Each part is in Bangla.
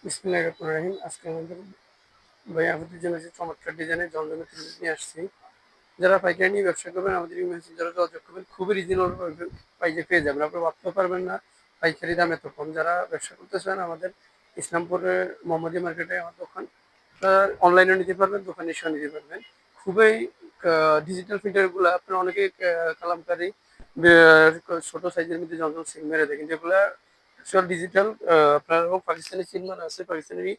বিসমিল্লাহির রহমানির রহিম। আজকে আমাদের ভাই আমাদের জন্য যে চমৎকার ডিজাইনের জমজমের থ্রি নিয়ে আসছি। যারা পাইকারি নিয়ে ব্যবসা করবেন আমাদের এই মেসেঞ্জারে যোগাযোগ করবেন, খুবই রিজনেবল প্রাইসে পেয়ে যাবেন। আপনারা ভাবতে পারবেন না পাইকারি দাম এত কম। যারা ব্যবসা করতে চান আমাদের ইসলামপুরের মোহাম্মদী মার্কেটে আমার দোকান, অনলাইনে নিতে পারবেন, দোকানে এসেও নিতে পারবেন। খুবই ডিজিটাল প্রিন্টারগুলো আপনারা অনেকে কালামকারী ছোট সাইজের মধ্যে জমজম সিল মেরে দেয়, কিন্তু এগুলা অ্যাকচুয়াল ডিজিটাল। আপনার এবং পাকিস্তানি সিল মারা আছে, পাকিস্তানি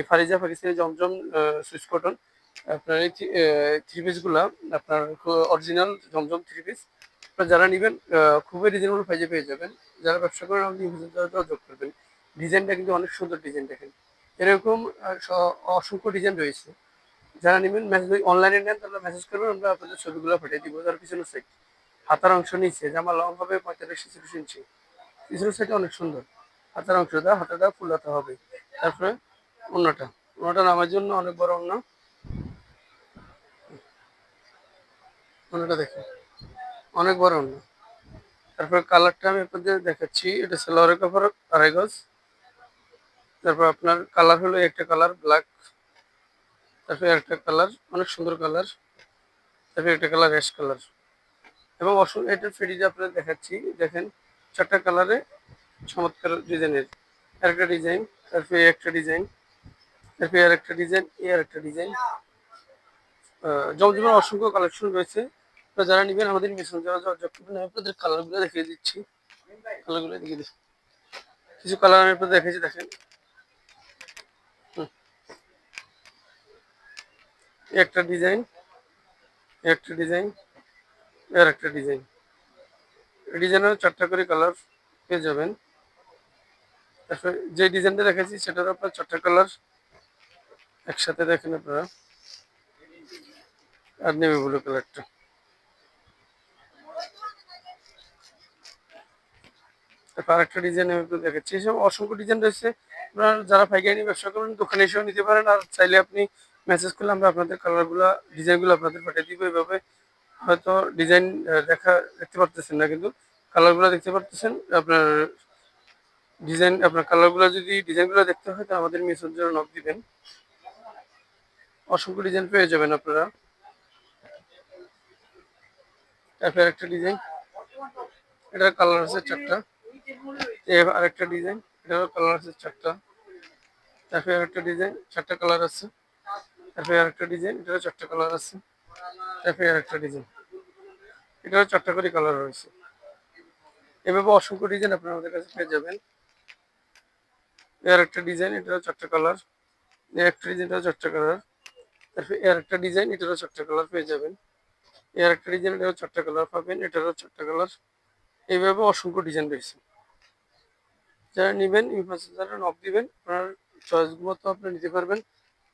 ফারিজা, পাকিস্তানি জমজম, সুইচ কটন। আপনার এই থ্রি পিসগুলা আপনার অরিজিনাল জমজম থ্রি পিস। আপনারা যারা নেবেন খুবই রিজনেবল প্রাইসে পেয়ে যাবেন। যারা ব্যবসা করেন আপনি যোগ করবেন। ডিজাইনটা কিন্তু অনেক সুন্দর ডিজাইন, দেখেন এরকম অসংখ্য ডিজাইন রয়েছে। যারা নেবেন মেসেজ অনলাইনে নেন তাহলে মেসেজ করবেন, আমরা আপনাদের ছবিগুলো পাঠিয়ে দিব। তার পিছনে সাইড হাতার অংশ নিচে জামা লং হবে 45-46 ইঞ্চি। পিছনের সাইডটা অনেক সুন্দর। হাতার অংশটা হাতাটা ফুলাতে হবে। তারপরে অন্যটা নামার জন্য অনেক বড় অন্যটা দেখেন অনেক বড় অন্য। তারপরে কালারটা আমি আপনাদের দেখাচ্ছি। এটা সালোয়ারের কাপড় 2.5 গজ। তারপর আপনার কালার হলো একটা কালার ব্ল্যাক, তারপরে একটা কালার অনেক সুন্দর কালার, তারপরে একটা কালার অ্যাশ কালার। এবং এটার ফেডিটা আপনাদের দেখাচ্ছি, দেখেন 4টা কালারে চমৎকার ডিজাইনের। আরেকটা ডিজাইন, তারপরে একটা ডিজাইন, তারপরে আর একটা ডিজাইন, আর একটা ডিজাইন। জমজমের অসংখ্য কালেকশন রয়েছে। আপনারা যারা নেবেন আমাদের মেসেঞ্জারে যোগাযোগ করবেন। আমি আপনাদের কালারগুলো দেখিয়ে দিচ্ছি, কালারগুলো দেখিয়ে দিচ্ছি। কিছু কালার আমি আপনাদের দেখাচ্ছি, দেখেন একটা ডিজাইন, একটা ডিজাইন, আর একটা ডিজাইন। ডিজাইনের 4টা করে কালার পেয়ে যাবেন। তারপরে যে ডিজাইনটা দেখাচ্ছি সেটার আপনার 4টা কালার একসাথে, দেখেন আপনারা। আর নেভি ব্লু কালারটা। তারপর আরেকটা ডিজাইন আমি একটু দেখাচ্ছি। এসব অসংখ্য ডিজাইন রয়েছে। আপনার যারা পাইকারি ব্যবসা করেন দোকানে এসেও নিতে পারেন, আর চাইলে আপনি মেসেজ করলে আমরা আপনাদের কালারগুলো ডিজাইনগুলো আপনাদের পাঠিয়ে দিব। এভাবে হয়তো ডিজাইন দেখতে পারতেছেন না, কিন্তু কালারগুলো দেখতে পারতেছেন। আপনার আপনার কালারগুলো যদি ডিজাইনগুলো দেখতে হয় তাহলে আমাদের মেসেঞ্জারে নক দিবেন, অসংখ্য ডিজাইন পেয়ে যাবেন আপনারা। তারপরে একটা ডিজাইন, এটার কালার আছে 4টা। আরেকটা ডিজাইন, এটারও কালার আছে 4টা। তারপরে আরেকটা ডিজাইন, 4টা কালার আছে। তারপরে আরেকটা ডিজাইন, এটারও 4টা কালার আছে। তারপরে আরেকটা ডিজাইন, এটারও 4টা করে কালার রয়েছে। এভাবে অসংখ্য ডিজাইন আপনারা আমাদের কাছে পেয়ে যাবেন। এর একটা ডিজাইন, এটারও 4টা কালার। এর একটা ডিজাইন, এটারও 4টা কালার। তারপরে এর একটা ডিজাইন, এটারও 4টা কালার পেয়ে যাবেন। এর একটা ডিজাইন, এটারও 4টা কালার পাবেন, এটারও 4টা কালার। এইভাবে অসংখ্য ডিজাইন রয়েছে। যারা নেবেন যারা নক দিবেন, আপনার চয়েস মতো আপনি নিতে পারবেন।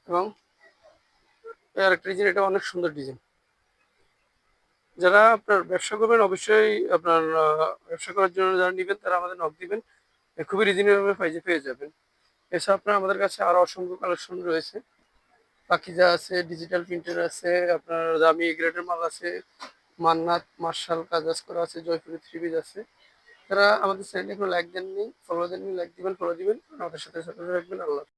এবং আরেকটা ডিজাইন, এটা অনেক সুন্দর ডিজাইন। যারা আপনার ব্যবসা করবেন অবশ্যই আপনার ব্যবসা করার জন্য যারা নেবেন তারা আমাদের নক দিবেন, খুবই রিজনেবল প্রাইসে পেয়ে যাবেন। এছাড়া আপনার আমাদের কাছে আরো অসংখ্য কালেকশন রয়েছে। পাকিজা আছে, ডিজিটাল প্রিন্টার আছে, আপনার দামি গ্রেডের মাল আছে, মান্নাত, মার্শাল, কাজাজ করা আছে, জয়পুরি থ্রি পিস আছে। তারা আমাদের চ্যানেলে কোনো লাইক দেননি, ফলো দেননি, লাইক দিবেন, ফলো দিবেন, আমাদের সাথে সাথে রাখবেন। আল্লাহ।